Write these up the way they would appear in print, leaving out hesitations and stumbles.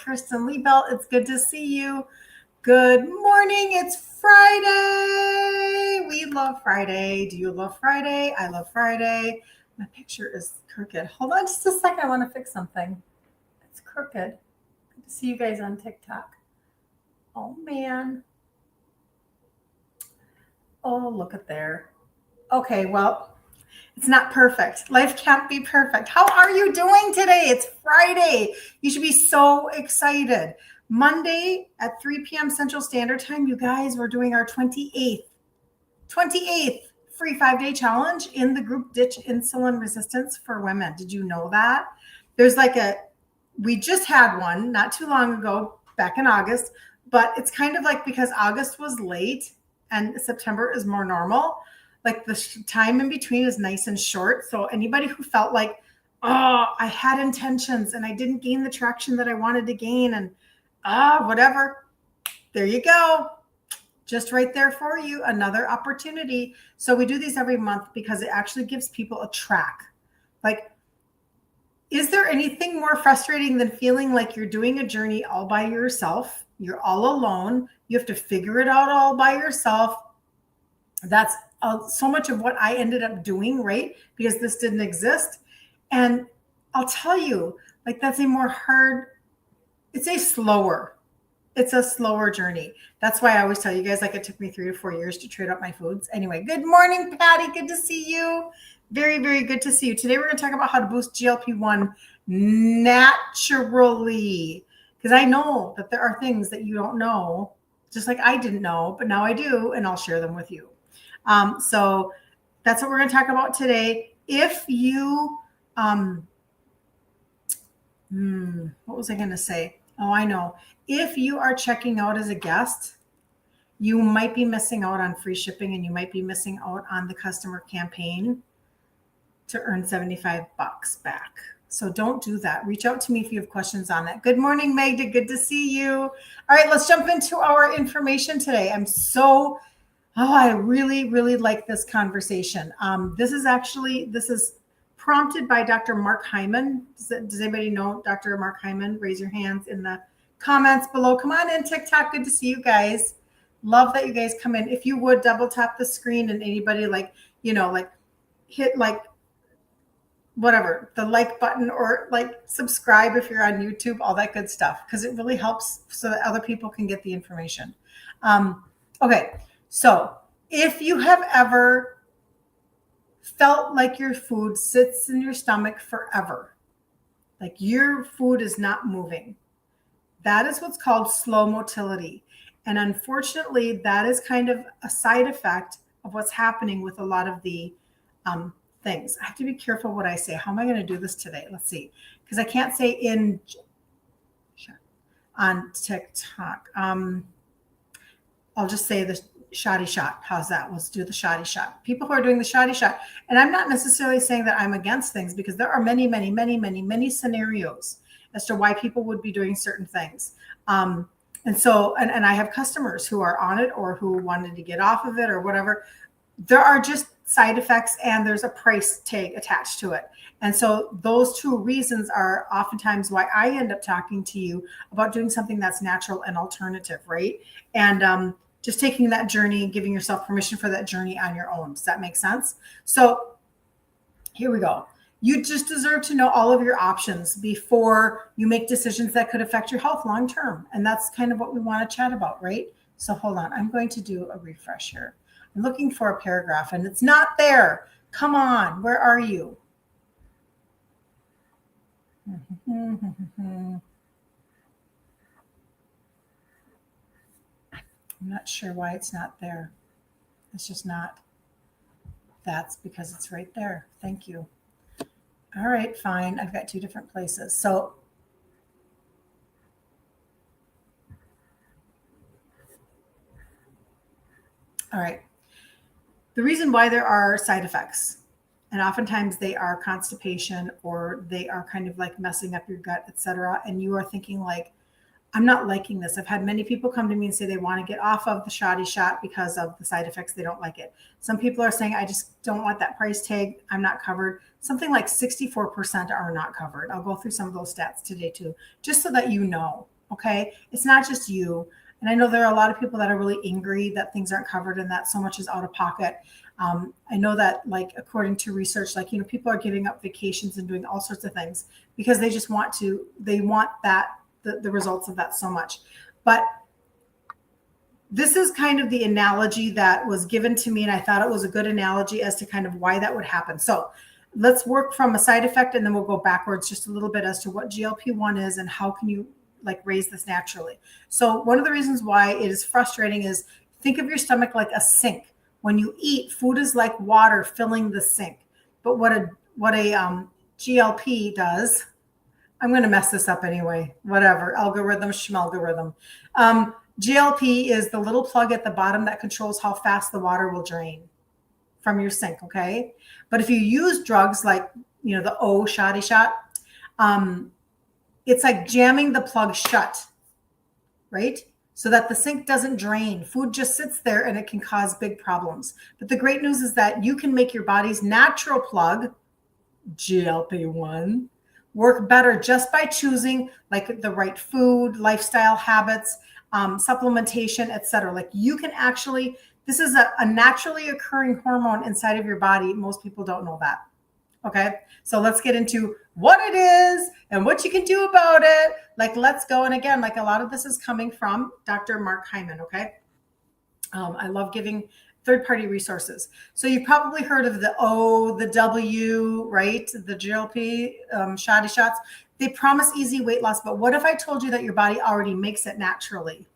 Kirsten Liebelt. It's good to see you. Good morning. It's Friday. We love Friday. Do you love Friday? I love Friday. My picture is crooked. Hold on just a second. I want to fix something. It's crooked. Good to see you guys on TikTok. Oh, man. Oh, look at there. Okay, well, it's not perfect. Life can't be perfect. How are you doing today? It's Friday. You should be so excited. Monday at 3 p.m. Central Standard Time, you guys, we're doing our 28th free 5-day challenge in the group Ditch Insulin Resistance for Women. Did you know that? We just had one not too long ago, back in August, but it's kind of like because August was late and September is more normal, like the time in between is nice and short. So anybody who felt like, oh, I had intentions and I didn't gain the traction that I wanted to gain and whatever, there you go. Just right there for you, another opportunity. So we do these every month because it actually gives people a track. Like, is there anything more frustrating than feeling like you're doing a journey all by yourself? You're all alone. You have to figure it out all by yourself. That's so much of what I ended up doing, right? Because this didn't exist. And I'll tell you, like, that's it's a slower journey. That's why I always tell you guys, like, it took me 3 to 4 years to trade up my foods. Anyway, good morning, Patty. Good to see you. Very, very good to see you. Today, we're going to talk about how to boost GLP-1 naturally. Because I know that there are things that you don't know, just like I didn't know, but now I do, and I'll share them with you. So that's what we're going to talk about today. If you, what was I going to say? Oh, I know. If you are checking out as a guest, you might be missing out on free shipping and you might be missing out on the customer campaign to earn $75 back. So don't do that. Reach out to me if you have questions on that. Good morning, Magda. Good to see you. All right, let's jump into our information today. I really, really like this conversation. This is prompted by Dr. Mark Hyman. Does anybody know Dr. Mark Hyman? Raise your hands in the comments below. Come on in, TikTok. Good to see you guys. Love that you guys come in. If you would double tap the screen and anybody hit whatever, the like button or subscribe if you're on YouTube, all that good stuff, because it really helps so that other people can get the information. Okay. So if you have ever felt like your food sits in your stomach forever, like your food is not moving, that is what's called slow motility. And unfortunately, that is kind of a side effect of what's happening with a lot of the things. I have to be careful what I say. How am I going to do this today? Let's see. Because I can't say on TikTok. I'll just say the shoddy shot. How's that? Let's do the shoddy shot. People who are doing the shoddy shot. And I'm not necessarily saying that I'm against things, because there are many, many, many, many, many scenarios as to why people would be doing certain things. And I have customers who are on it or who wanted to get off of it or whatever. There are just side effects and there's a price tag attached to it. And so those two reasons are oftentimes why I end up talking to you about doing something that's natural and alternative, right? And just taking that journey and giving yourself permission for that journey on your own. Does that make sense? So here we go. You just deserve to know all of your options before you make decisions that could affect your health long term. And that's kind of what we want to chat about, right? So hold on. I'm going to do a refresh here. I'm looking for a paragraph and it's not there. Come on. Where are you? I'm not sure why it's not there. It's just not. That's because it's right there. Thank you. All right, fine. I've got 2 different places. So all right. The reason why there are side effects, and oftentimes they are constipation or they are kind of like messing up your gut, etc. And you are thinking like, I'm not liking this. I've had many people come to me and say they want to get off of the shoddy shot because of the side effects. They don't like it. Some people are saying, I just don't want that price tag. I'm not covered. Something like 64% are not covered. I'll go through some of those stats today too, just so that you know. Okay. It's not just you. And I know there are a lot of people that are really angry that things aren't covered and that so much is out of pocket. I know that, like, according to research, like, people are giving up vacations and doing all sorts of things because they just want to, they want that, the results of that so much. But this is kind of the analogy that was given to me, and I thought it was a good analogy as to kind of why that would happen. So let's work from a side effect, and then we'll go backwards just a little bit as to what GLP-1 is and how can you like raise this naturally. So one of the reasons why it is frustrating is, think of your stomach like a sink. When you eat, food is like water filling the sink. But what a GLP does, I'm going to mess this up anyway, whatever, algorithm, schmalgorithm. GLP is the little plug at the bottom that controls how fast the water will drain from your sink, okay? But if you use drugs like, the shoddy shot, it's like jamming the plug shut, right? So that the sink doesn't drain. Food just sits there and it can cause big problems. But the great news is that you can make your body's natural plug, GLP-1, work better just by choosing like the right food, lifestyle habits, supplementation, etc. Like, you can actually, this is a naturally occurring hormone inside of your body. Most people don't know that. Okay. So let's get into what it is and what you can do about it. Like, let's go. And again, like, a lot of this is coming from Dr. Mark Hyman. Okay. I love giving third-party resources. So you've probably heard of the O, the W, right? The GLP, shoddy shots. They promise easy weight loss, but what if I told you that your body already makes it naturally?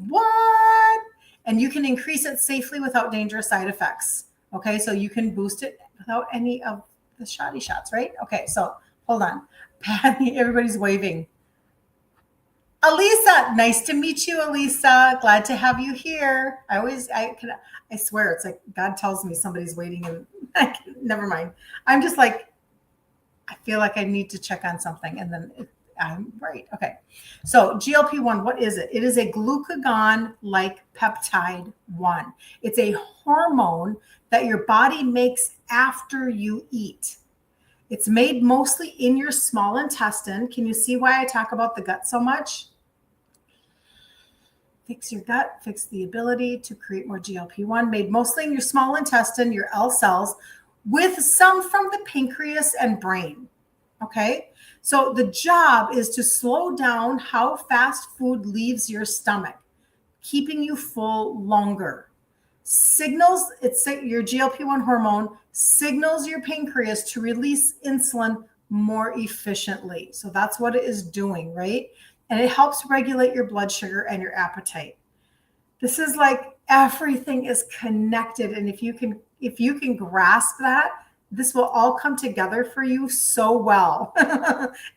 What? And you can increase it safely without dangerous side effects. Okay, so you can boost it without any of the shoddy shots, right? Okay, so hold on. Patty, everybody's waving. Elisa, nice to meet you, Elisa. Glad to have you here. I swear, it's like God tells me somebody's waiting, and never mind. I'm just like, I feel like I need to check on something, and then I'm right. Okay. So GLP-1, what is it? It is a glucagon-like peptide 1. It's a hormone that your body makes after you eat. It's made mostly in your small intestine. Can you see why I talk about the gut so much? Fix your gut, fix the ability to create more GLP-1, made mostly in your small intestine, your L cells, with some from the pancreas and brain. Okay. So the job is to slow down how fast food leaves your stomach, keeping you full longer. Signals, it's your GLP-1 hormone signals your pancreas to release insulin more efficiently. So that's what it is doing, right? And it helps regulate your blood sugar and your appetite. This is like, everything is connected. And if you can grasp that, this will all come together for you so well.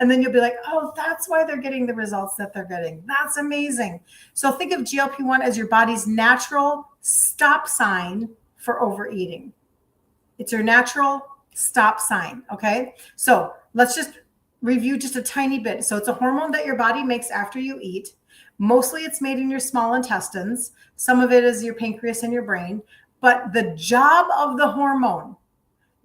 And then you'll be like, oh, that's why they're getting the results that they're getting. That's amazing. So think of GLP-1 as your body's natural stop sign for overeating. It's your natural stop sign. Okay. So let's just review just a tiny bit. So it's a hormone that your body makes after you eat. Mostly it's made in your small intestines. Some of it is your pancreas and your brain. But the job of the hormone,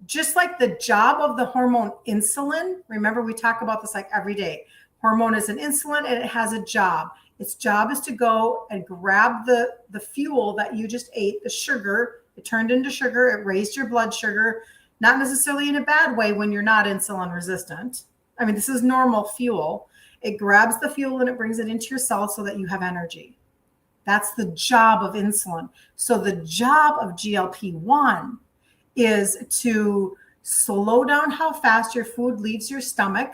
just like the job of the hormone insulin, remember we talk about this like every day. Hormone is an insulin and it has a job. Its job is to go and grab the fuel that you just ate, the sugar. It turned into sugar. It raised your blood sugar, not necessarily in a bad way when you're not insulin resistant. I mean, this is normal fuel. It grabs the fuel and it brings it into your cells so that you have energy. That's the job of insulin. So the job of GLP-1 is to slow down how fast your food leaves your stomach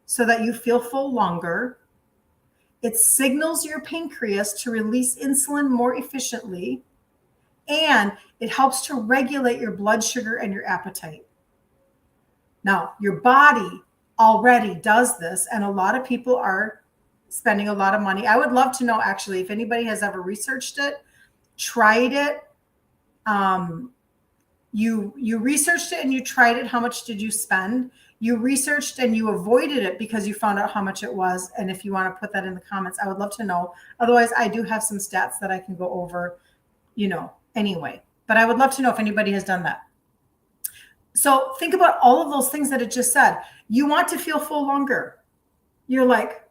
so that you feel full longer. It signals your pancreas to release insulin more efficiently, and it helps to regulate your blood sugar and your appetite. Now, your body already does this, and a lot of people are spending a lot of money. I would love to know, actually, if anybody has ever researched it, tried it, you researched it and you tried it. How much did you spend? You researched and you avoided it because you found out how much it was. And if you want to put that in the comments, I would love to know. Otherwise, I do have some stats that I can go over, anyway. But I would love to know if anybody has done that. So think about all of those things that it just said. You want to feel full longer. You're like,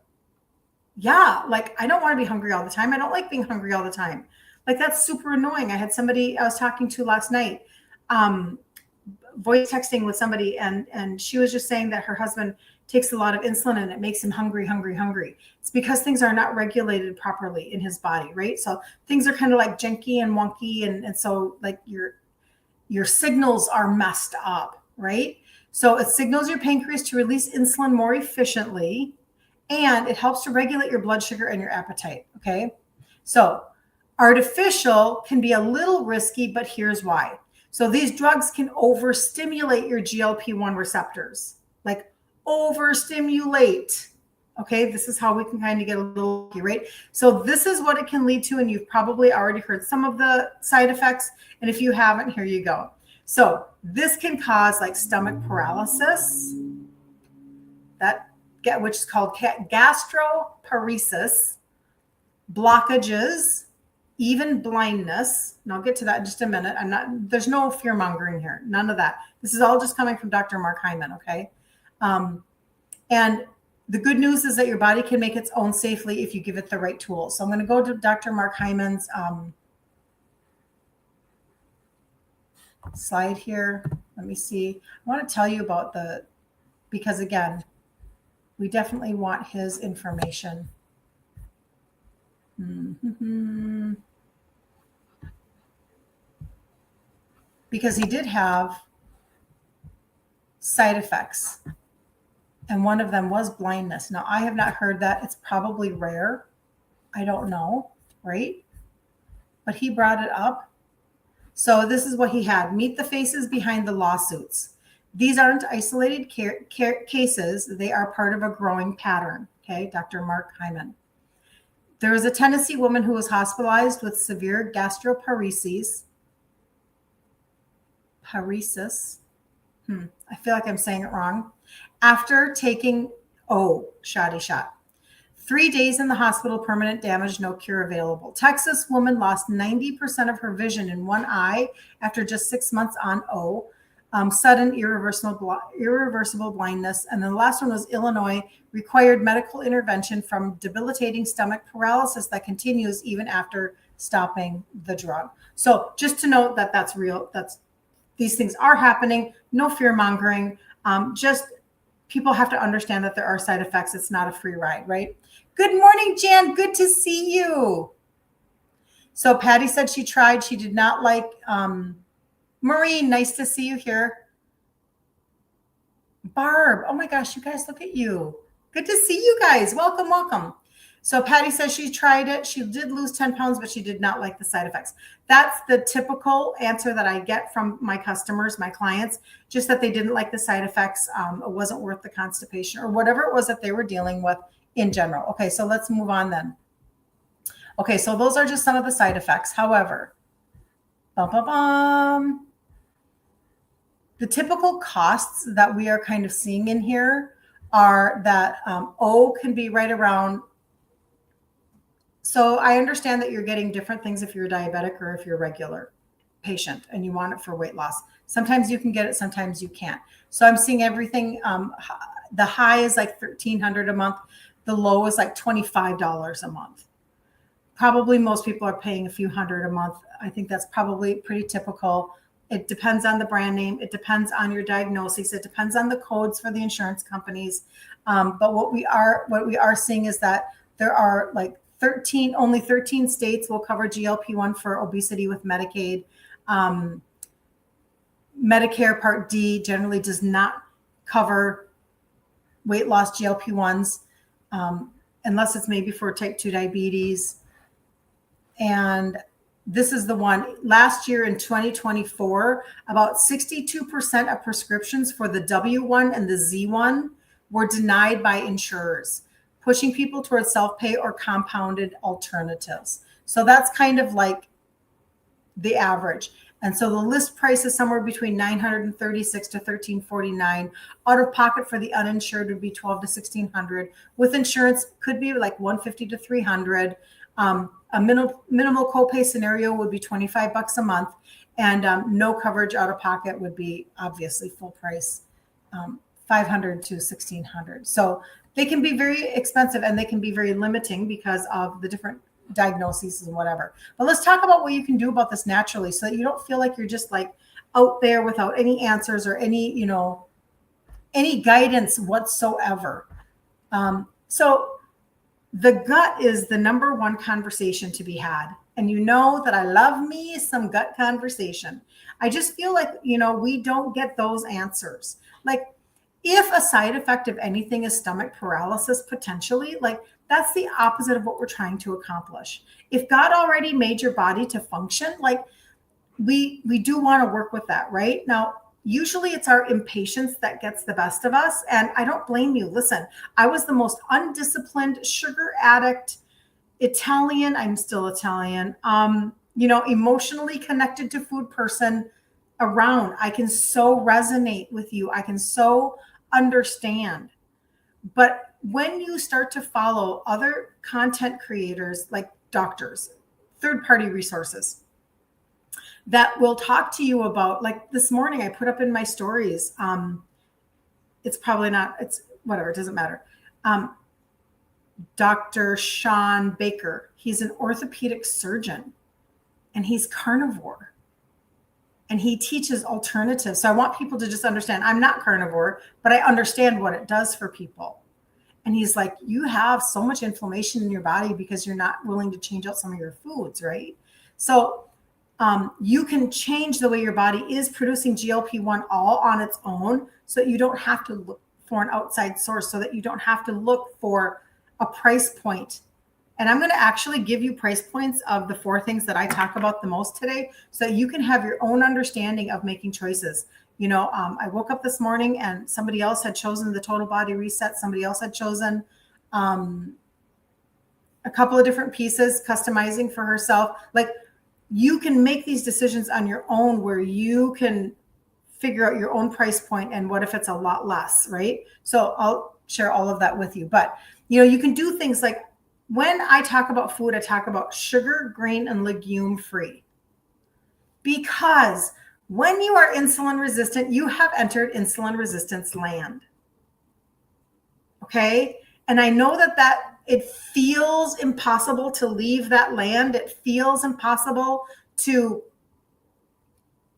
Yeah, like I don't want to be hungry all the time. I don't like being hungry all the time. Like that's super annoying. I had somebody I was talking to last night, um, voice texting with somebody, and she was just saying that her husband takes a lot of insulin and it makes him hungry, hungry, hungry. It's because things are not regulated properly in his body, right? So things are kind of like janky and wonky, and so like your signals are messed up, right? So it signals your pancreas to release insulin more efficiently, and it helps to regulate your blood sugar and your appetite. Okay. So artificial can be a little risky, but here's why. So these drugs can overstimulate your GLP-1 receptors, like overstimulate. Okay, this is how we can kind of get a little, right? So this is what it can lead to, and you've probably already heard some of the side effects. And if you haven't, here you go. So this can cause like stomach paralysis, which is called gastroparesis, blockages, even blindness. And I'll get to that in just a minute. There's no fear mongering here. None of that. This is all just coming from Dr. Mark Hyman. Okay. And the good news is that your body can make its own safely if you give it the right tools. So I'm going to go to Dr. Mark Hyman's slide here. Let me see. I want to tell you about because again, we definitely want his information. Mm-hmm. Because he did have side effects, and one of them was blindness. Now, I have not heard that. It's probably rare. I don't know, right? But he brought it up. So this is what he had. Meet the faces behind the lawsuits. These aren't isolated cases. They are part of a growing pattern. Okay, Dr. Mark Hyman. There was a Tennessee woman who was hospitalized with severe gastroparesis. I feel like I'm saying it wrong. After taking shoddy shot. 3 days in the hospital, permanent damage, no cure available. Texas woman lost 90% of her vision in one eye after just 6 months on sudden irreversible blindness. And then the last one was Illinois, required medical intervention from debilitating stomach paralysis that continues even after stopping the drug. So just to note that that's real. These things are happening. No fear mongering. Just people have to understand that there are side effects. It's not a free ride, right? Good morning, Jan. Good to see you. So Patty said she tried. She did not like Maureen. Nice to see you here. Barb. Oh my gosh, you guys, look at you. Good to see you guys. Welcome, welcome. So Patty says she tried it. She did lose 10 pounds, but she did not like the side effects. That's the typical answer that I get from my customers, my clients, just that they didn't like the side effects. It wasn't worth the constipation or whatever it was that they were dealing with in general. Okay, so let's move on then. Okay, so those are just some of the side effects. However, the typical costs that we are kind of seeing in here are that O can be right around. So I understand that you're getting different things if you're diabetic or if you're a regular patient and you want it for weight loss. Sometimes you can get it, sometimes you can't. So I'm seeing everything. The high is like $1,300 a month. The low is like $25 a month. Probably most people are paying a few hundred a month. I think that's probably pretty typical. It depends on the brand name. It depends on your diagnosis. It depends on the codes for the insurance companies. But what we are seeing is that there are like only 13 states will cover GLP-1 for obesity with Medicaid. Medicare Part D generally does not cover weight loss GLP-1s unless it's maybe for type 2 diabetes. And this is the one. Last year in 2024, about 62% of prescriptions for the W1 and the Z1 were denied by insurers, pushing people towards self-pay or compounded alternatives. So that's kind of like the average. And so the list price is somewhere between $936 to $1,349. Out of pocket for the uninsured would be $1,200 to $1,600. With insurance, could be like $150 to $300. A minimal copay scenario would be $25 a month, and no coverage out of pocket would be obviously full price, $500 to $1,600. So They can be very expensive and they can be very limiting because of the different diagnoses and whatever. But let's talk about what you can do about this naturally so that you don't feel like you're just like out there without any answers or any, any guidance whatsoever. So the gut is the number one conversation to be had. And you know that I love me some gut conversation. I just feel like, we don't get those answers. Like, if a side effect of anything is stomach paralysis, potentially, like that's the opposite of what we're trying to accomplish. If God already made your body to function, like we do want to work with that, right? Now, usually it's our impatience that gets the best of us. And I don't blame you. Listen, I was the most undisciplined sugar addict, Italian. I'm still Italian. Emotionally connected to food person around. I can so resonate with you. I can so understand. But when you start to follow other content creators like doctors, third-party resources that will talk to you about, like this morning I put up in my stories, it's probably not, it's whatever, it doesn't matter. Dr. Sean Baker, he's an orthopedic surgeon and he's carnivore. And he teaches alternatives. So I want people to just understand I'm not carnivore, but I understand what it does for people. And he's like, you have so much inflammation in your body because you're not willing to change out some of your foods, right? So you can change the way your body is producing GLP-1 all on its own so that you don't have to look for an outside source, so that you don't have to look for a price point. And I'm going to actually give you price points of the 4 things that I talk about the most today so that you can have your own understanding of making choices. I woke up this morning and somebody else had chosen the total body reset. Somebody else had chosen a couple of different pieces, customizing for herself. Like, you can make these decisions on your own where you can figure out your own price point and what if it's a lot less, right? So I'll share all of that with you. But, you can do things like, when I talk about food, I talk about sugar, grain, and legume free. Because when you are insulin resistant, you have entered insulin resistance land. Okay? And I know that it feels impossible to leave that land. It feels impossible to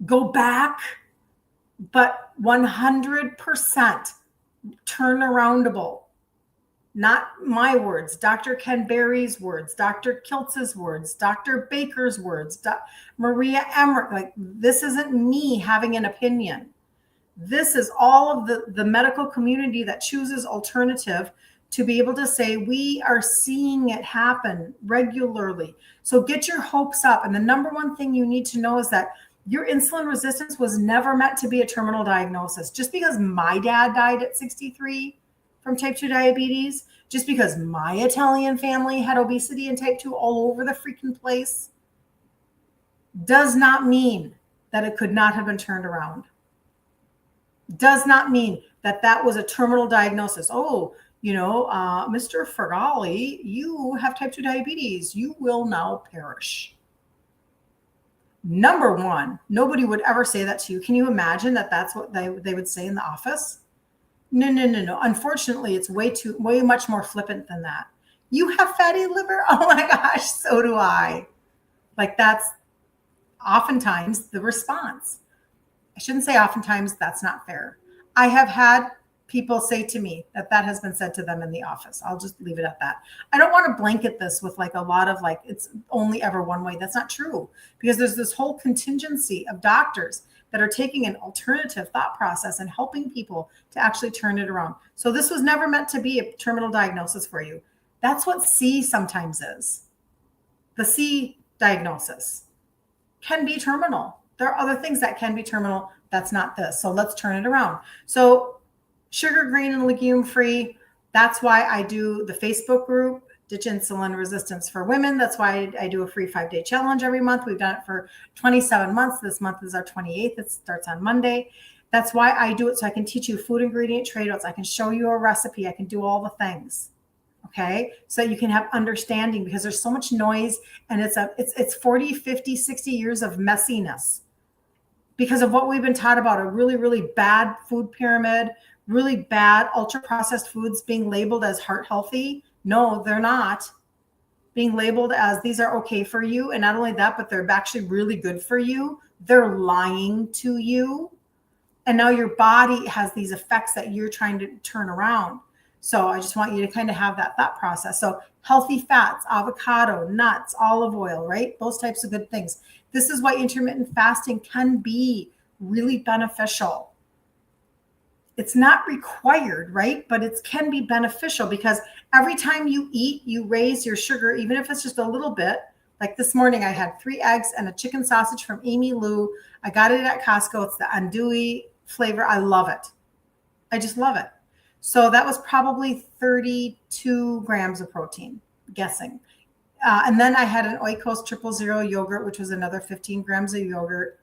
go back, but 100% turnaroundable. Not my words, Dr. Ken Berry's words, Dr. Kiltz's words, Dr. Baker's words, Maria Emmerich. Like, this isn't me having an opinion. This is all of the medical community that chooses alternative to be able to say, we are seeing it happen regularly. So get your hopes up. And the number one thing you need to know is that your insulin resistance was never meant to be a terminal diagnosis. Just because my dad died at 63 from type 2 diabetes, just because my Italian family had obesity and type 2 all over the freaking place, does not mean that it could not have been turned around. Does not mean that was a terminal diagnosis. Oh, Mr. Fergali, you have type 2 diabetes. You will now perish. Number one, nobody would ever say that to you. Can you imagine that that's what they would say in the office? No. Unfortunately, it's way much more flippant than that. You have fatty liver? Oh my gosh, so do I. Like, that's oftentimes the response. I shouldn't say oftentimes, that's not fair. I have had people say to me that has been said to them in the office. I'll just leave it at that. I don't want to blanket this with like a lot of like, it's only ever one way. That's not true, because there's this whole contingency of doctors that are taking an alternative thought process and helping people to actually turn it around. So this was never meant to be a terminal diagnosis for you. That's what C sometimes is. The C diagnosis can be terminal. There are other things that can be terminal. That's not this. So let's turn it around. So sugar, grain, and legume free. That's why I do the Facebook group, Ditch Insulin Resistance for Women. That's why I do a free 5-day challenge every month. We've done it for 27 months. This month is our 28th. It starts on Monday. That's why I do it, so I can teach you food ingredient trade-offs. I can show you a recipe. I can do all the things. Okay, so you can have understanding, because there's so much noise, and it's 40, 50, 60 years of messiness because of what we've been taught about a really, really bad food pyramid, really bad ultra processed foods being labeled as heart healthy. No, they're not. Being labeled as these are okay for you. And not only that, but they're actually really good for you. They're lying to you. And now your body has these effects that you're trying to turn around. So I just want you to kind of have that thought process. So healthy fats, avocado, nuts, olive oil, right? Those types of good things. This is why intermittent fasting can be really beneficial. It's not required, right? But it can be beneficial because every time you eat, you raise your sugar, even if it's just a little bit. Like this morning, I had 3 eggs and a chicken sausage from Amy Lou. I got it at Costco. It's the andouille flavor. I love it. I just love it. So that was probably 32 grams of protein, guessing. And then I had an Oikos 000 yogurt, which was another 15 grams of yogurt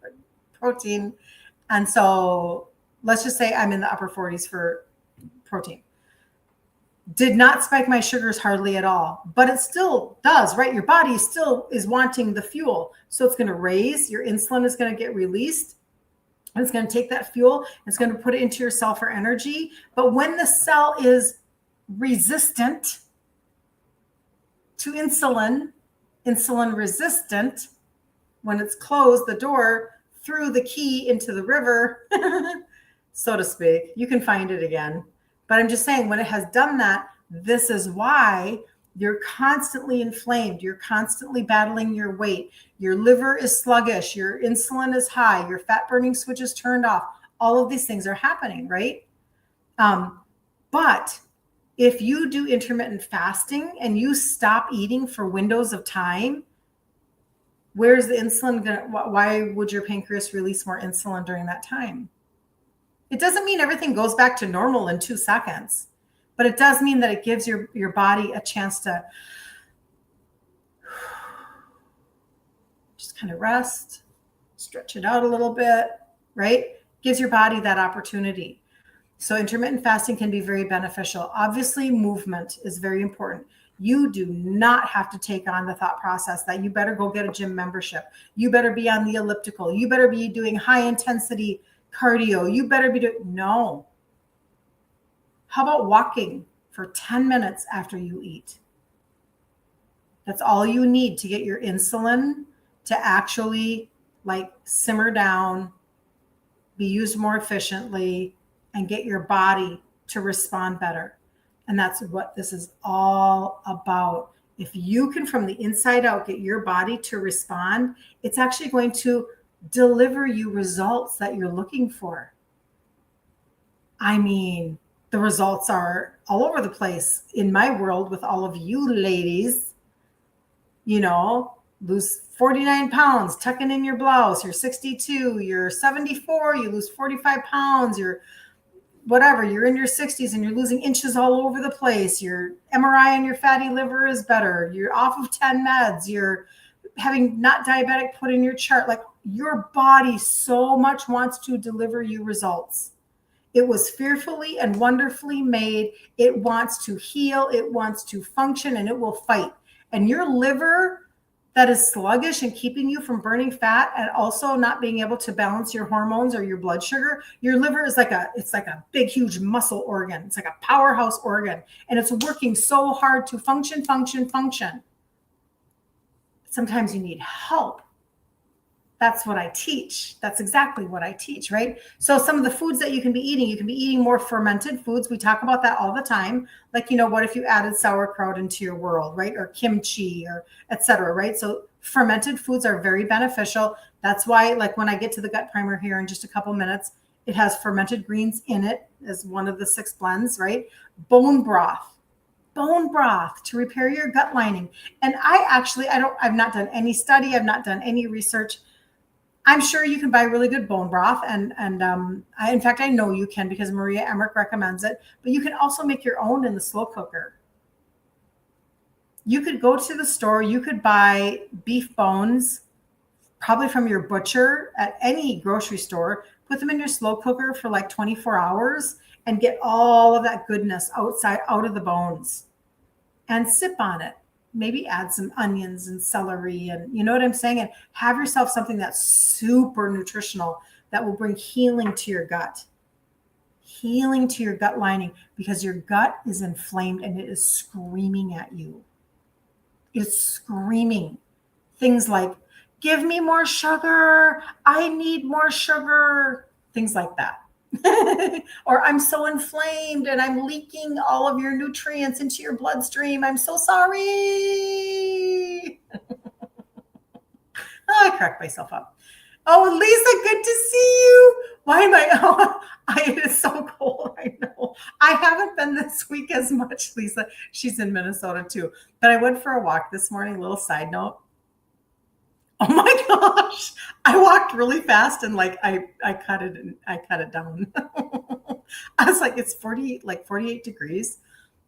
protein. And so let's just say I'm in the upper 40s for protein. Did not spike my sugars hardly at all, but it still does, right? Your body still is wanting the fuel. So it's going to raise, your insulin is going to get released. And it's going to take that fuel, it's going to put it into your cell for energy. But when the cell is resistant to insulin, insulin resistant, when it's closed, the door threw the key into the river, so to speak. You can find it again. But I'm just saying, when it has done that, this is why you're constantly inflamed. You're constantly battling your weight. Your liver is sluggish. Your insulin is high. Your fat burning switch is turned off. All of these things are happening, right? But if you do intermittent fasting and you stop eating for windows of time, where's the insulin going to, why would your pancreas release more insulin during that time? It doesn't mean everything goes back to normal in 2 seconds, but it does mean that it gives your body a chance to just kind of rest, stretch it out a little bit, right? Gives your body that opportunity. So intermittent fasting can be very beneficial. Obviously, movement is very important. You do not have to take on the thought process that you better go get a gym membership. You better be on the elliptical. You better be doing high intensity cardio. You better be doing, no. How about walking for 10 minutes after you eat? That's all you need to get your insulin to actually like simmer down, be used more efficiently, and get your body to respond better. And that's what this is all about. If you can, from the inside out, get your body to respond, it's actually going to deliver you results that you're looking for. I mean, the results are all over the place in my world with all of you ladies. You know, lose 49 pounds, tucking in your blouse. You're 62, you're 74, you lose 45 pounds, you're whatever, you're in your 60s and you're losing inches all over the place. Your MRI on your fatty liver is better. You're off of 10 meds. You're having not diabetic put in your chart. Like, your body so much wants to deliver you results. It was fearfully and wonderfully made. It wants to heal. It wants to function, and it will fight. And your liver that is sluggish and keeping you from burning fat and also not being able to balance your hormones or your blood sugar, your liver is it's like a big, huge muscle organ. It's like a powerhouse organ, and it's working so hard to function. Sometimes you need help. That's what I teach. That's exactly what I teach, right? So some of the foods that you can be eating more fermented foods. We talk about that all the time. Like, what if you added sauerkraut into your world, right? Or kimchi or et cetera, right? So fermented foods are very beneficial. That's why, like, when I get to the gut primer here in just a couple minutes, it has fermented greens in it as one of the 6 blends, right? Bone broth to repair your gut lining. And I've not done any study. I've not done any research. I'm sure you can buy really good bone broth, and in fact, I know you can because Maria Emmerich recommends it. But you can also make your own in the slow cooker. You could go to the store. You could buy beef bones, probably from your butcher at any grocery store. Put them in your slow cooker for like 24 hours and get all of that goodness out of the bones, and sip on it. Maybe add some onions and celery, and you know what I'm saying? And have yourself something that's super nutritional that will bring healing to your gut. healing to your gut lining, because your gut is inflamed and it is screaming at you. It's screaming things like, give me more sugar. I need more sugar. Things like that. Or I'm so inflamed and I'm leaking all of your nutrients into your bloodstream. I'm so sorry. Oh, I cracked myself up. Oh, Lisa, good to see you. Why am I? Oh, it is so cold. I know. I haven't been this week as much, Lisa. She's in Minnesota too. But I went for a walk this morning. Little side note. Oh my gosh. I walked really fast and like I cut it down. I was like, it's 48 degrees,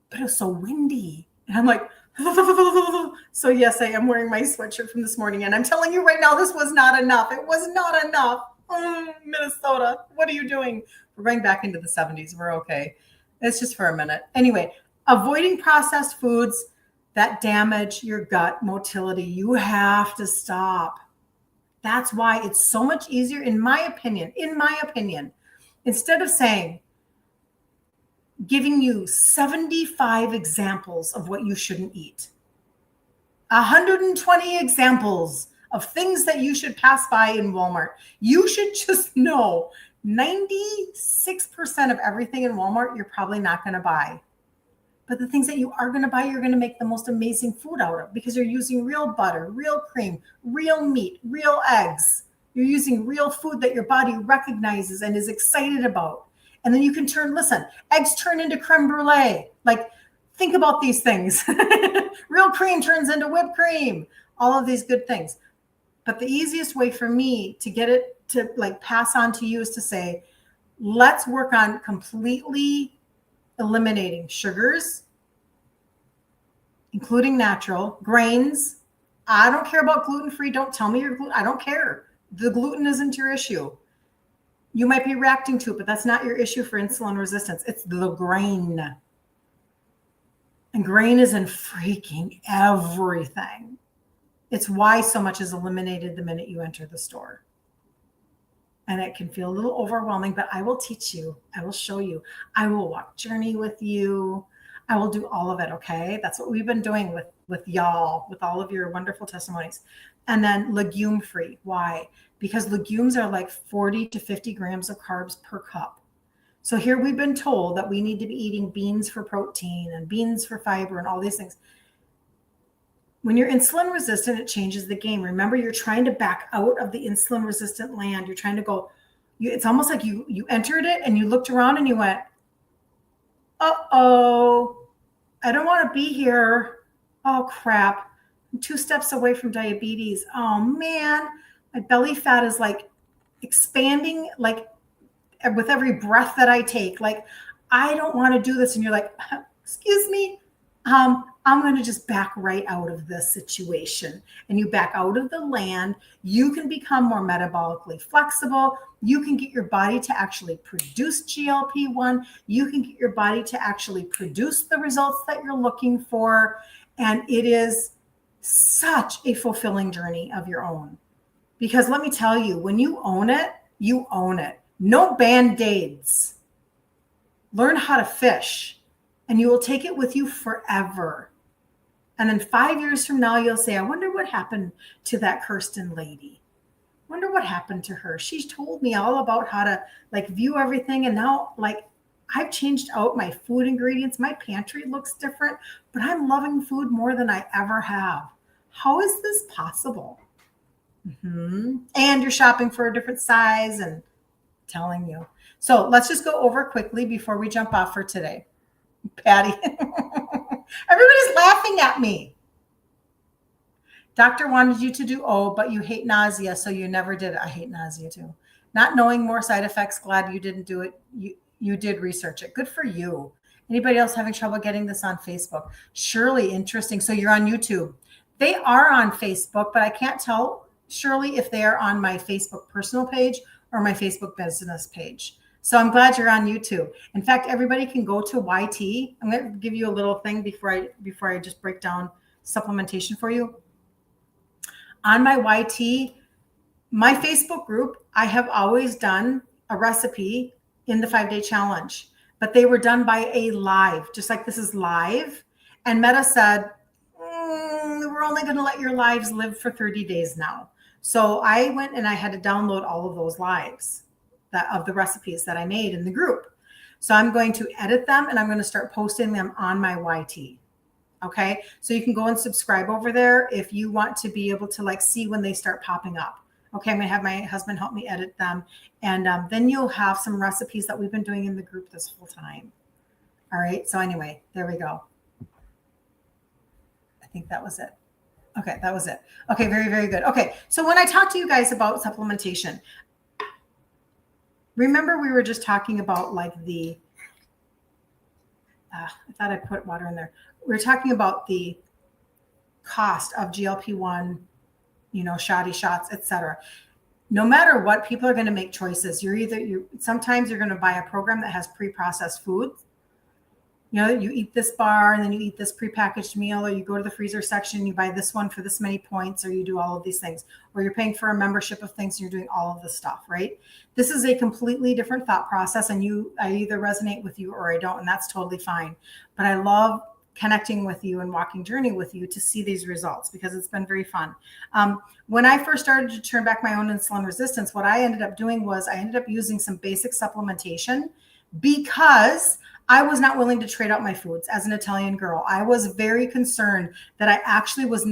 but it was so windy. And I'm like, so yes, I am wearing my sweatshirt from this morning. And I'm telling you right now, this was not enough. It was not enough. Minnesota, what are you doing? We're going back into the 70s. We're okay. It's just for a minute. Anyway, avoiding processed foods that damage your gut motility. You have to stop. That's why it's so much easier, in my opinion, instead of saying, giving you 75 examples of what you shouldn't eat, 120 examples of things that you should pass by in Walmart. You should just know 96% of everything in Walmart you're probably not going to buy. But the things that you are going to buy, you're going to make the most amazing food out of, because you're using real butter, real cream, real meat, real eggs. You're using real food that your body recognizes and is excited about. And then you can eggs turn into creme brulee. Like, think about these things. Real cream turns into whipped cream. All of these good things. But the easiest way for me to get it to like pass on to you is to say, let's work on completely eliminating sugars, including natural, grains. I don't care about gluten-free. Don't tell me you're gluten. I don't care. The gluten isn't your issue. You might be reacting to it, but that's not your issue for insulin resistance. It's the grain. And grain is in freaking everything. It's why so much is eliminated the minute you enter the store. And it can feel a little overwhelming, but I will teach you. I will show you. I will walk journey with you. I will do all of it, okay? That's what we've been doing with y'all, with all of your wonderful testimonies. And then legume-free. Why? Because legumes are like 40 to 50 grams of carbs per cup. So here we've been told that we need to be eating beans for protein and beans for fiber and all these things. When you're insulin resistant, it changes the game. Remember, you're trying to back out of the insulin resistant land. You're trying to go, it's almost like you entered it and you looked around and you went, uh-oh, I don't want to be here. Oh, crap. I'm 2 steps away from diabetes. Oh, man, my belly fat is like expanding, like with every breath that I take. Like, I don't want to do this. And you're like, excuse me. I'm going to just back right out of this situation. And you back out of the land. You can become more metabolically flexible. You can get your body to actually produce GLP-1. You can get your body to actually produce the results that you're looking for. And it is such a fulfilling journey of your own. Because let me tell you, when you own it, you own it. No Band-Aids. Learn how to fish, and you will take it with you forever. And then 5 years from now, you'll say, I wonder what happened to that Kirsten lady. Wonder what happened to her. She told me all about how to like view everything. And now like I've changed out my food ingredients. My pantry looks different, but I'm loving food more than I ever have. How is this possible? And you're shopping for a different size and telling you. So let's just go over quickly before we jump off for today. Patty. Everybody's laughing at me. Doctor wanted you to do but you hate nausea, so you never did it. I hate nausea too. Not knowing more side effects, glad you didn't do it. You did research it. Good for you. Anybody else having trouble getting this on Facebook? Surely interesting. So you're on YouTube. They are on Facebook, but I can't tell, Shirley, if they are on my Facebook personal page or my Facebook business page. So I'm glad you're on YouTube. In fact, everybody can go to YT. I'm going to give you a little thing before I just break down supplementation for you. On my YT, my Facebook group, I have always done a recipe in the 5-day challenge, but they were done by a live, just like this is live. And Meta said, we're only going to let your lives live for 30 days now. So I went and I had to download all of those lives of the recipes that I made in the group. So I'm going to edit them and I'm going to start posting them on my YT. Okay. So you can go and subscribe over there if you want to be able to like see when they start popping up. Okay. I'm going to have my husband help me edit them. And then you'll have some recipes that we've been doing in the group this whole time. All right. So anyway, there we go. I think that was it. Okay. That was it. Okay. Very, very good. Okay. So when I talk to you guys about supplementation, remember we were just talking about like the, I thought I put water in there. We were talking about the cost of GLP-1, shoddy shots, etc. No matter what, people are going to make choices. Sometimes you're going to buy a program that has pre-processed food. You eat this bar and then you eat this prepackaged meal, or you go to the freezer section, you buy this one for this many points, or you do all of these things, or you're paying for a membership of things, and you're doing all of this stuff, right? This is a completely different thought process, and I either resonate with you or I don't, and that's totally fine. But I love connecting with you and walking journey with you to see these results because it's been very fun. When I first started to turn back my own insulin resistance, what I ended up doing was I ended up using some basic supplementation because I was not willing to trade out my foods as an Italian girl. I was very concerned that I actually was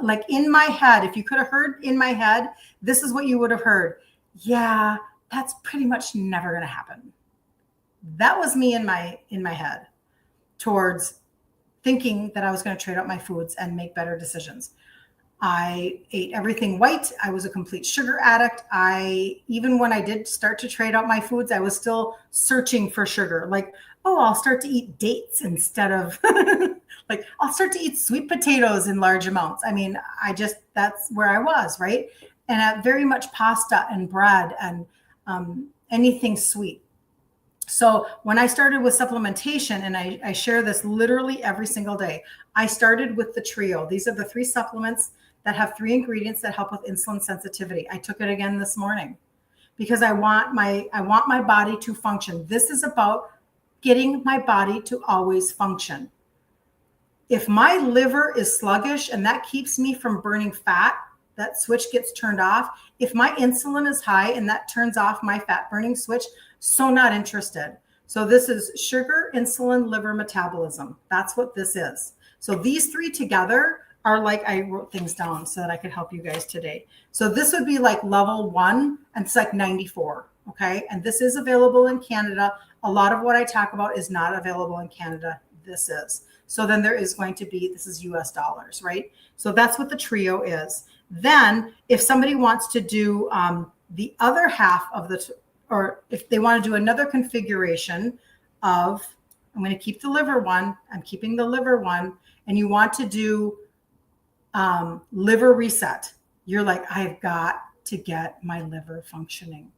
like in my head. If you could have heard in my head, this is what you would have heard. Yeah, that's pretty much never going to happen. That was me in my head towards thinking that I was going to trade out my foods and make better decisions. I ate everything white. I was a complete sugar addict. Even when I did start to trade out my foods, I was still searching for sugar. Like, I'll start to eat dates instead of like, I'll start to eat sweet potatoes in large amounts. I mean, that's where I was, right? And very much pasta and bread and anything sweet. So when I started with supplementation, and I share this literally every single day, I started with the trio. These are the 3 supplements that have 3 ingredients that help with insulin sensitivity. I took it again this morning because I want my body to function. This is about getting my body to always function. If my liver is sluggish and that keeps me from burning fat, that switch gets turned off. If my insulin is high and that turns off my fat burning switch, so not interested. So this is sugar, insulin, liver metabolism. That's what this is. So these 3 together are like, I wrote things down so that I could help you guys today. So this would be like level 1, and it's like 94. Okay. And this is available in Canada. A lot of what I talk about is not available in Canada. This is. So then there is going to be, this is US dollars, right? So that's what the trio is. Then if somebody wants to do the other half of or if they want to do another configuration of, I'm going to keep the liver one, I'm keeping the liver one, and you want to do liver reset. You're like, I've got to get my liver functioning.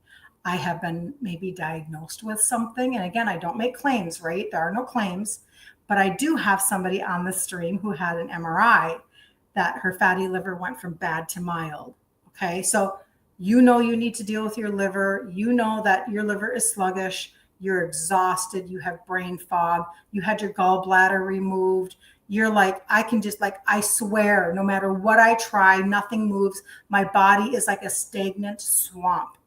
I have been maybe diagnosed with something. And again, I don't make claims, right? There are no claims, but I do have somebody on the stream who had an MRI that her fatty liver went from bad to mild. Okay. So you need to deal with your liver. You know that your liver is sluggish. You're exhausted. You have brain fog. You had your gallbladder removed. You're like, I swear, no matter what I try, nothing moves. My body is like a stagnant swamp.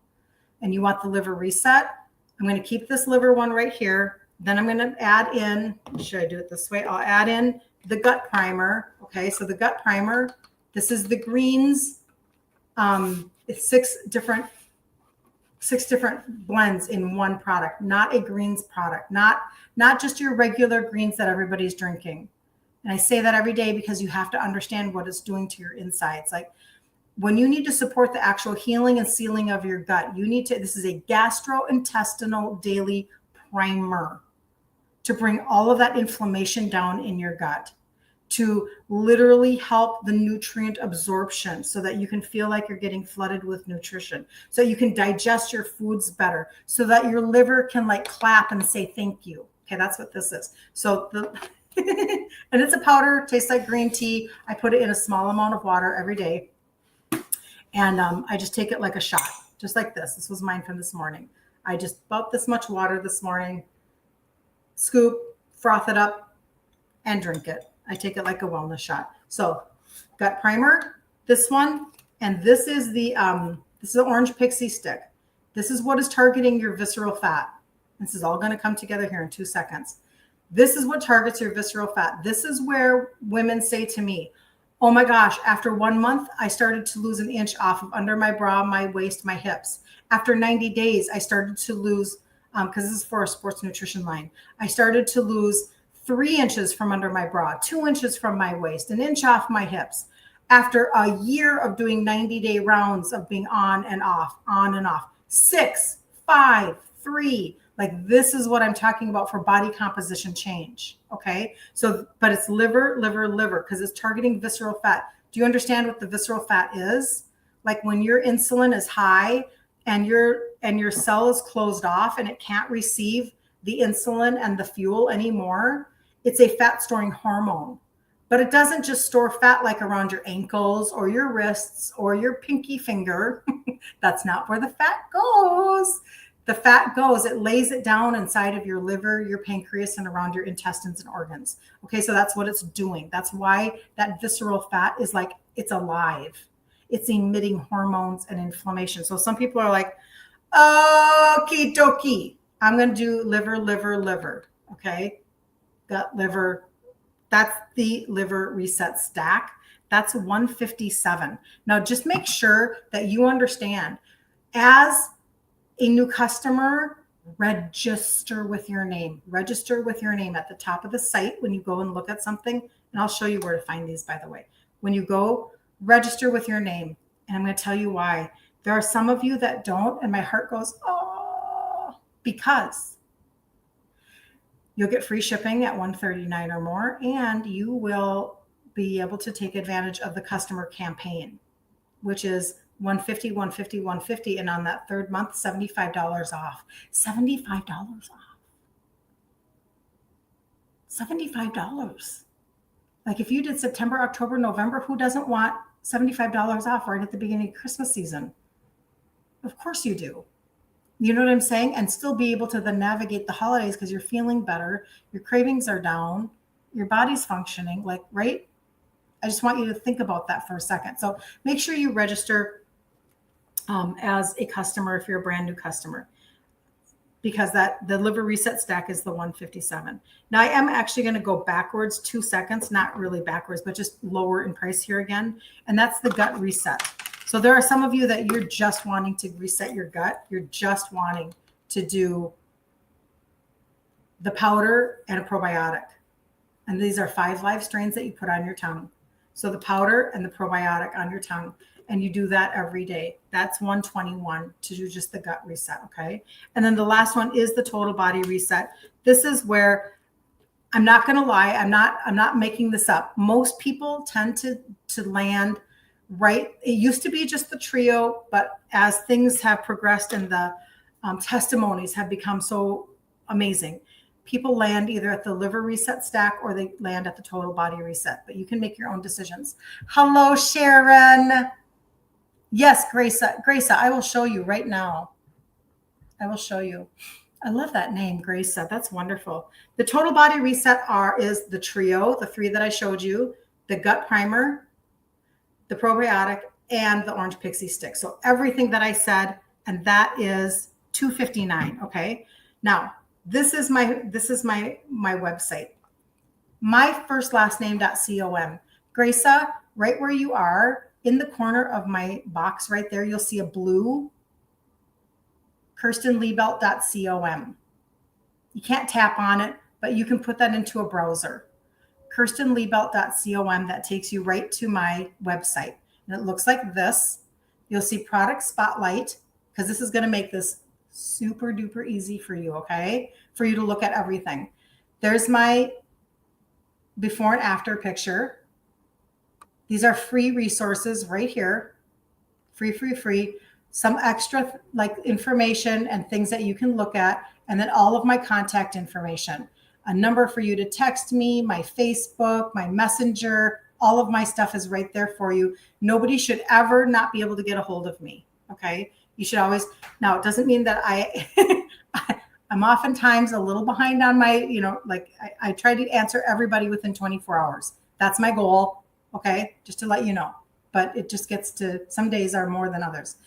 And you want the liver reset. I'm going to keep this liver one right here. Then I'm going to add in, should I do it this way? I'll add in the gut primer. Okay, so the gut primer, this is the greens. It's 6 different blends in one product, not a greens product, not just your regular greens that everybody's drinking. And I say that every day because you have to understand what it's doing to your insides. Like, when you need to support the actual healing and sealing of your gut, this is a gastrointestinal daily primer to bring all of that inflammation down in your gut, to literally help the nutrient absorption so that you can feel like you're getting flooded with nutrition, so you can digest your foods better, so that your liver can like clap and say, thank you. Okay. That's what this is. So and it's a powder, tastes like green tea. I put it in a small amount of water every day. And I just take it like a shot, just like this. This was mine from this morning. I just about this much water this morning, scoop, froth it up, and drink it. I take it like a wellness shot. So gut primer, this one, and this is the orange pixie stick. This is what is targeting your visceral fat. This is all going to come together here in 2 seconds. This is what targets your visceral fat. This is where women say to me, oh my gosh, after 1 month, I started to lose an inch off of under my bra, my waist, my hips. After 90 days, I started to lose, because this is for a sports nutrition line, I started to lose 3 inches from under my bra, 2 inches from my waist, an inch off my hips. After a year of doing 90-day rounds of being on and off, 6, 5, 3, like this is what I'm talking about for body composition change. Okay. So, but it's liver, because it's targeting visceral fat. Do you understand what the visceral fat is? Like when your insulin is high and your cell is closed off and it can't receive the insulin and the fuel anymore, it's a fat storing hormone. But it doesn't just store fat like around your ankles or your wrists or your pinky finger. That's not where the fat goes. The fat goes, it lays it down inside of your liver, your pancreas, and around your intestines and organs. Okay, so that's what it's doing. That's why that visceral fat is like, it's alive. It's emitting hormones and inflammation. So some people are like, okie dokie, I'm going to do liver. Okay, gut, liver. That's the liver reset stack. That's 157. Now, just make sure that you understand, as a new customer, register with your name. Register with your name at the top of the site when you go and look at something. And I'll show you where to find these, by the way. When you go, register with your name. And I'm going to tell you why. There are some of you that don't, and my heart goes, oh, because you'll get free shipping at $139 or more, and you will be able to take advantage of the customer campaign, which is $150, $150, $150, and on that third month, $75 off. $75 off. $75. Like if you did September, October, November, who doesn't want $75 off right at the beginning of Christmas season? Of course you do. You know what I'm saying? And still be able to then navigate the holidays because you're feeling better. Your cravings are down. Your body's functioning, like, right? I just want you to think about that for a second. So make sure you register as a customer if you're a brand new customer, because the liver reset stack is the 157. Now I am actually going to go backwards 2 seconds, not really backwards, but just lower in price here again. And that's the gut reset. So there are some of you that you're just wanting to reset your gut. You're just wanting to do the powder and a probiotic. And these are 5 live strains that you put on your tongue. So the powder and the probiotic on your tongue. And you do that every day. That's 121 to do just the gut reset, okay? And then the last one is the total body reset. This is where, I'm not going to lie, I'm not making this up. Most people tend to land right. It used to be just the trio, but as things have progressed and the testimonies have become so amazing, people land either at the liver reset stack or they land at the total body reset, but you can make your own decisions. Hello, Sharon. Yes, Grace, I will show you right now. I will show you. I love that name, Grace. That's wonderful. The total body reset is the trio, the 3 that I showed you, the gut primer, the probiotic, and the orange pixie stick. So everything that I said, and that is $259. Okay. Now this is my website. My first last name.com. Graca, right where you are, in the corner of my box right there, you'll see a blue KirstenLiebelt.com. You can't tap on it, but you can put that into a browser. KirstenLiebelt.com. That takes you right to my website. And it looks like this. You'll see product spotlight, because this is going to make this super duper easy for you, okay? For you to look at everything. There's my before and after picture. These are free resources right here. Free. Some extra like information and things that you can look at. And then all of my contact information. A number for you to text me, my Facebook, my Messenger, all of my stuff is right there for you. Nobody should ever not be able to get a hold of me, okay? You should always, now it doesn't mean that I'm oftentimes a little behind on my, like I try to answer everybody within 24 hours. That's my goal. Okay. Just to let you know, but it just gets to, some days are more than others.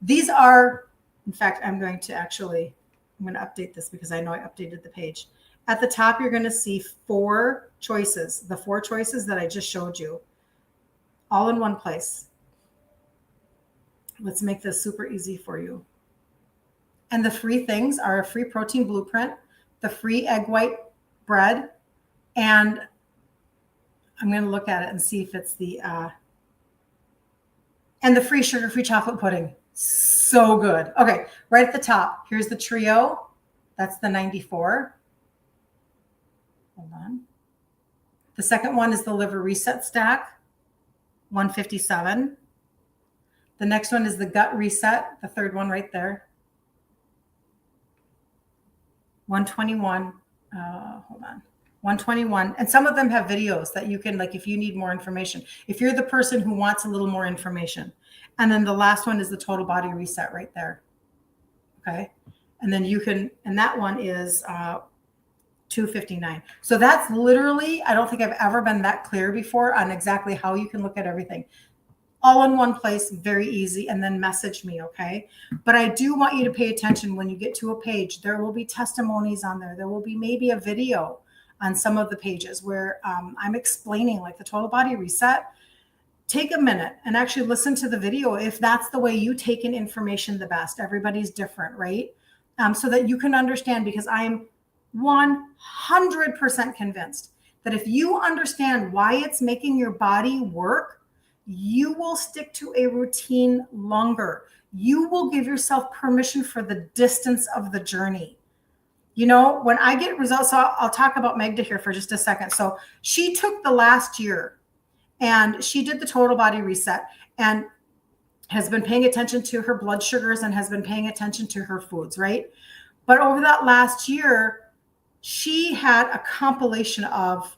These are, in fact, I'm going to update this because I know I updated the page. At the top, you're going to see 4 choices, the 4 choices that I just showed you, all in one place. Let's make this super easy for you. And the free things are a free protein blueprint, the free egg white bread, and I'm going to look at it and see if it's and the free sugar-free chocolate pudding. So good. Okay, right at the top, here's the trio. That's the 94. Hold on. The second one is the liver reset stack, 157. The next one is the gut reset, the third one right there, 121. Hold on. 121. And some of them have videos that you can, like, if you need more information, if you're the person who wants a little more information. And then the last one is the total body reset right there. Okay. And then you can, and that one is 259. So that's literally, I don't think I've ever been that clear before on exactly how you can look at everything. All in one place, very easy, and then message me, okay? But I do want you to pay attention when you get to a page. There will be testimonies on there. There will be maybe a video on some of the pages where I'm explaining like the total body reset. Take a minute and actually listen to the video if that's the way you take in information the best. Everybody's different, right? So that you can understand, because I'm 100% convinced that if you understand why it's making your body work, you will stick to a routine longer. You will give yourself permission for the distance of the journey. You know, when I get results, so I'll talk about Magda here for just a second. So she took the last year and she did the total body reset and has been paying attention to her blood sugars and has been paying attention to her foods, right? But over that last year, she had a compilation of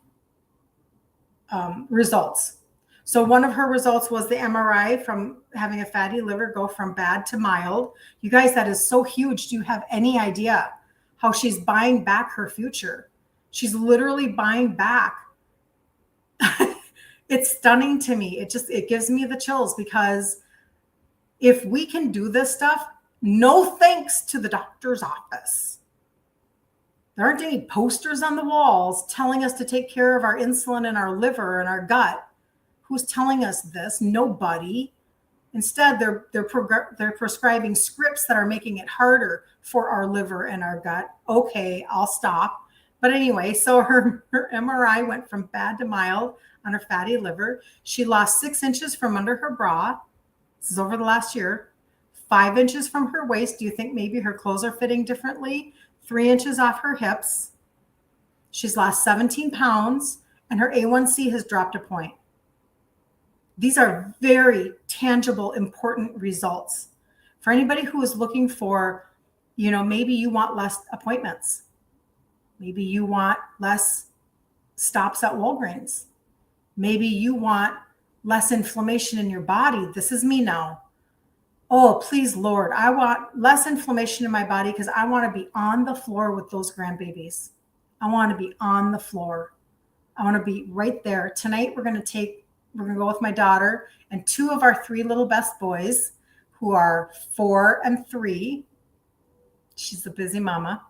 results. So one of her results was the MRI from having a fatty liver go from bad to mild. You guys, that is so huge. Do you have any idea how she's buying back her future? She's literally buying back. It's stunning to me. It gives me the chills, because if we can do this stuff, no thanks to the doctor's office. There aren't any posters on the walls telling us to take care of our insulin and our liver and our gut. Who's telling us this? Nobody. Instead, they're prescribing scripts that are making it harder for our liver and our gut. Okay, I'll stop. But anyway, so her MRI went from bad to mild on her fatty liver. She lost 6 inches from under her bra. This is over the last year. 5 inches from her waist. Do you think maybe her clothes are fitting differently? 3 inches off her hips. She's lost 17 pounds, and her A1C has dropped a point. These are very tangible, important results. For anybody who is looking for, maybe you want less appointments. Maybe you want less stops at Walgreens. Maybe you want less inflammation in your body. This is me now. Oh, please, Lord, I want less inflammation in my body because I want to be on the floor with those grandbabies. I want to be on the floor. I want to be right there. Tonight, we're going to go with my daughter and 2 of our 3 little best boys, who are 4 and 3. She's a busy mama.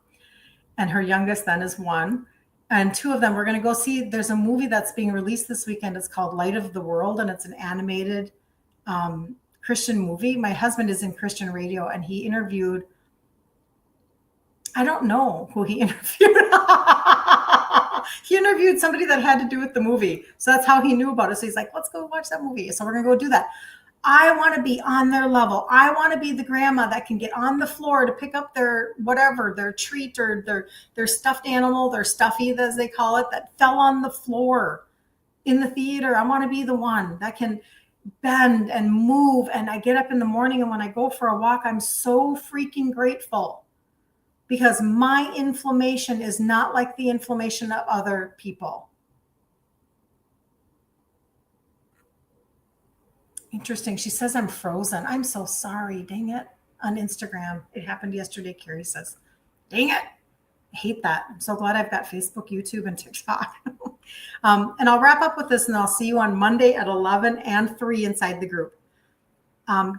And her youngest then is 1. And 2 of them, we're going to go see, there's a movie that's being released this weekend. It's called Light of the World, and it's an animated Christian movie. My husband is in Christian radio, and he interviewed, I don't know who he interviewed. He interviewed somebody that had to do with the movie. So that's how he knew about it. So he's like, let's go watch that movie. So we're going to go do that. I want to be on their level. I want to be the grandma that can get on the floor to pick up their whatever, their treat or their stuffed animal, their stuffy, as they call it, that fell on the floor in the theater. I want to be the one that can bend and move. And I get up in the morning, and when I go for a walk, I'm so freaking grateful, because my inflammation is not like the inflammation of other people. Interesting. She says I'm frozen. I'm so sorry. Dang it. on Instagram. It happened yesterday, Carrie says. Dang it. I hate that. I'm so glad I've got Facebook, YouTube, and TikTok. And I'll wrap up with this, and I'll see you on Monday at 11 and 3 inside the group.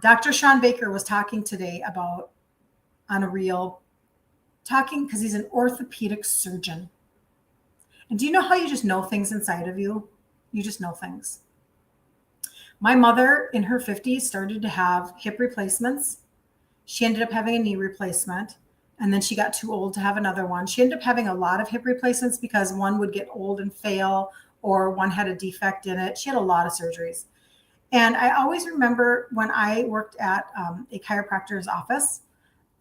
Dr. Sean Baker was talking today about, on a reel, talking because he's an orthopedic surgeon. And do you know how you just know things inside of you? You just know things. My mother in her 50s started to have hip replacements. She ended up having a knee replacement, and then she got too old to have another one. She ended up having a lot of hip replacements because one would get old and fail, or one had a defect in it. She had a lot of surgeries. And I always remember when I worked at a chiropractor's office,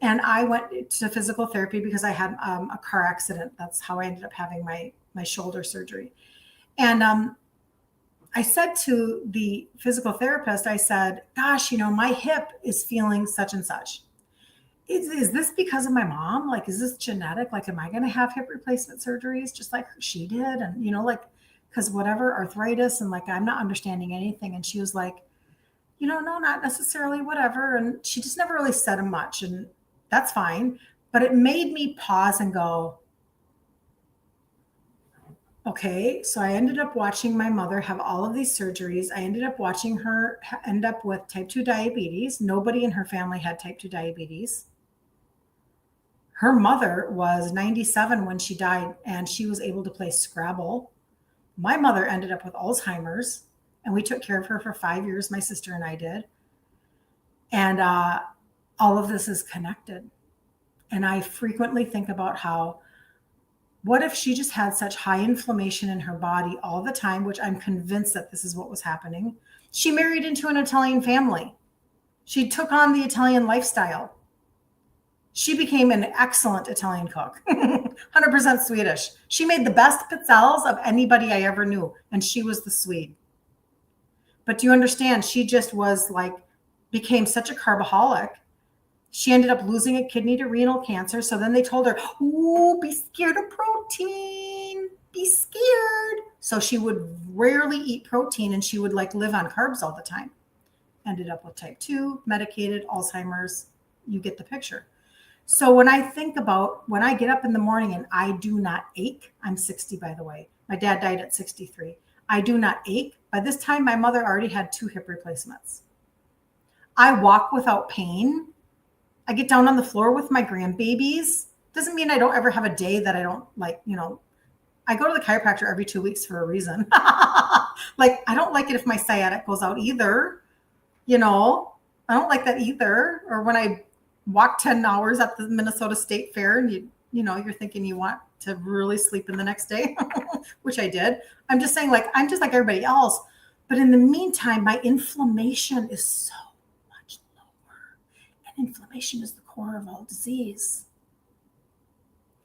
and I went to physical therapy because I had a car accident. That's how I ended up having my shoulder surgery. And I said to the physical therapist, I said, gosh, my hip is feeling such and such. Is this because of my mom? Like, is this genetic? Like, am I going to have hip replacement surgeries just like she did? And, because whatever, arthritis, and like, I'm not understanding anything. And she was like, no, not necessarily, whatever. And she just never really said much, and that's fine. But it made me pause and go, okay, so I ended up watching my mother have all of these surgeries. I ended up watching her end up with type 2 diabetes. Nobody in her family had type 2 diabetes. Her mother was 97 when she died, and she was able to play Scrabble. My mother ended up with Alzheimer's, and we took care of her for 5 years, my sister and I did. And all of this is connected. And I frequently think about how, what if she just had such high inflammation in her body all the time, which I'm convinced that this is what was happening. She married into an Italian family. She took on the Italian lifestyle. She became an excellent Italian cook, 100% Swedish. She made the best pizzelles of anybody I ever knew, and she was the Swede. But do you understand? She just was like, became such a carbaholic. She ended up losing a kidney to renal cancer. So then they told her, ooh, be scared of protein. Be scared. So she would rarely eat protein, and she would like live on carbs all the time. Ended up with type 2, medicated, Alzheimer's. You get the picture. So when I think about when I get up in the morning and I do not ache, I'm 60, by the way. My dad died at 63. I do not ache. By this time, my mother already had 2 hip replacements. I walk without pain. I get down on the floor with my grandbabies. Doesn't mean I don't ever have a day that I don't like, I go to the chiropractor every 2 weeks for a reason. Like, I don't like it if my sciatic goes out either. I don't like that either. Or when I walk 10 hours at the Minnesota State Fair, and you're thinking you want to really sleep in the next day, which I did. I'm just saying, like, I'm just like everybody else. But in the meantime, my inflammation is so much lower. And inflammation is the core of all disease.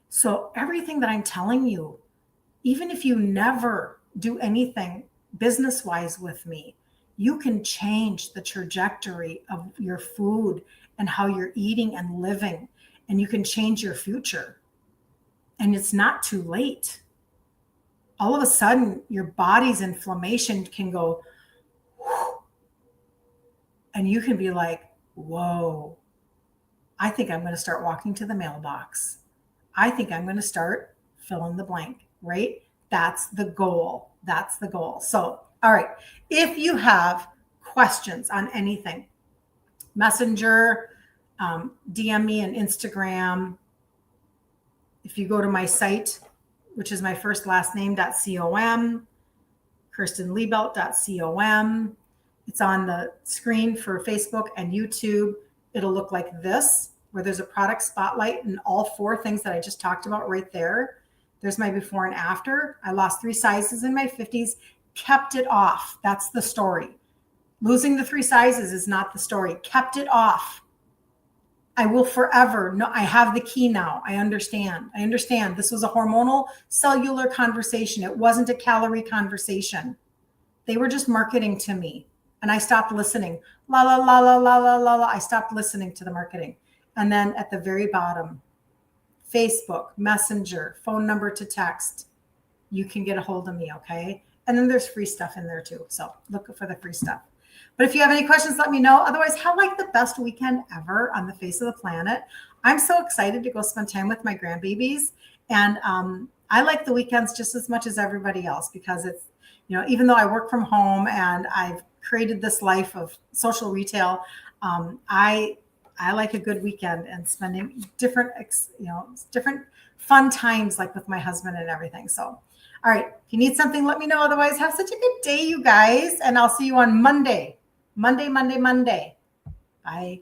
So everything that I'm telling you, even if you never do anything business-wise with me, you can change the trajectory of your food and how you're eating and living, and you can change your future. And it's not too late. All of a sudden, your body's inflammation can go, whew, and you can be like, whoa, I think I'm going to start walking to the mailbox. I think I'm going to start fill in the blank, right? That's the goal. That's the goal. So, all right. If you have questions on anything, Messenger, DM me on Instagram. If you go to my site, which is my first last name.com, kirstenliebelt.com. It's on the screen for Facebook and YouTube. It'll look like this, where there's a product spotlight and all 4 things that I just talked about right there. There's my before and after. I lost 3 sizes in my 50s, kept it off. That's the story. Losing the 3 sizes is not the story. Kept it off. I will forever know. I have the key now. I understand. This was a hormonal cellular conversation. It wasn't a calorie conversation. They were just marketing to me. And I stopped listening. La, la, la, la, la, la, la, la. I stopped listening to the marketing. And then at the very bottom, Facebook, Messenger, phone number to text. You can get a hold of me, okay? And then there's free stuff in there too. So look for the free stuff. But if you have any questions, let me know. Otherwise, have like the best weekend ever on the face of the planet. I'm so excited to go spend time with my grandbabies. And I like the weekends just as much as everybody else because it's, even though I work from home and I've created this life of social retail, I like a good weekend and spending different fun times like with my husband and everything. So, all right, if you need something, let me know. Otherwise, have such a good day, you guys. And I'll see you on Monday. Bye.